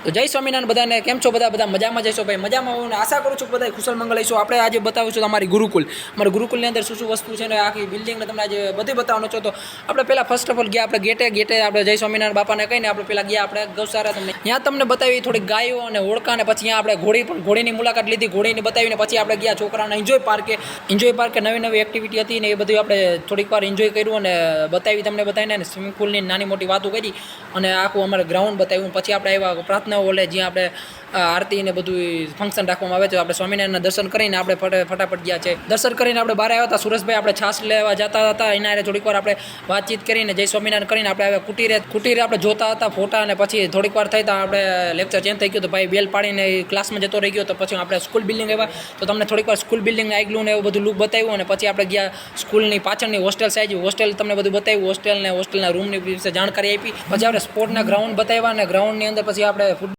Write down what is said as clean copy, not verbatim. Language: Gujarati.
તો જય સ્વામિનારાયણ બધાને કેમ છો બધા મજામાં જઈશો ભાઈ મજામાં હું આશા કરું છું કે બધા કુશળ મંગળ હશો આપણે આજે બતાવીશું અમારી ગુરુકુલ અમારા ગુરુકુલની અંદર શું વસ્તુ છે ને આખી બિલ્ડિંગને તમને આજે બધી બતાવવાનો છો તો આપણે પહેલાં ફર્સ્ટ ઓફ ઓલ ગયા આપણે ગેટે આપણે જય સ્વામિનારાયણ બાપાને કહીને આપણે પહેલાં ગયા આપણે ગૌશાળા તમને ત્યાં તમને બતાવી થોડીક ગાયો અને ઓળખા અને પછી ત્યાં આપણે ઘોડીની મુલાકાત લીધી ઘોડીની બતાવીને પછી આપણે ગયા છોકરાઓને એન્જોય પાર્કે નવી એક્ટિવિટી હતી ને એ બધું આપણે થોડીક વાર એન્જોય કર્યું અને બતાવીને સ્વિમિંગ પુલની નાની મોટી વાતો કરી અને આખું અમારે ગ્રાઉન્ડ બતાવ્યું પછી આપણે આવ્યા પ્રાર્થના હોલે જ્યાં આપણે આરતી ને બધું ફંક્શન રાખવામાં આવે છે આપણે સ્વામિનારાયણના દર્શન કરીને આપણે ફટાફટ ગયા છે દર્શન કરીને આપણે બહાર આવ્યા હતા સુરેશભાઈ આપણે છાસ લેવા જતા હતા એના થોડીક વાર આપણે વાતચીત કરીને જય સ્વામિનારાયણ કરીને આપણે આવ્યા કુટીરે આપણે જોતા હતા ફોટા અને પછી થોડીક વાર થઈ આપણે લેક્ચર ચેન્જ થઈ ગયો તો ભાઈ બેલ પાડીને ક્લાસમાં જતો રહી ગયો તો પછી આપણે સ્કૂલ બિલ્ડિંગ આવ્યા તો તમને થોડીક વાર સ્કૂલ બિલ્ડિંગ આગલું ને એવું બધું લુક બતાવ્યું અને પછી આપણે ગયા સ્કૂલની પાછળની હોસ્ટેલ સાઈઝ હોસ્ટેલ તમને બધું બતાવ્યું હોસ્ટેલના રૂમની વિશે જાણકારી આપી પછી આપણે સ્પોર્ટના ગ્રાઉન્ડ બતાવ્યા અને ગ્રાઉન્ડની અંદર પછી આપણે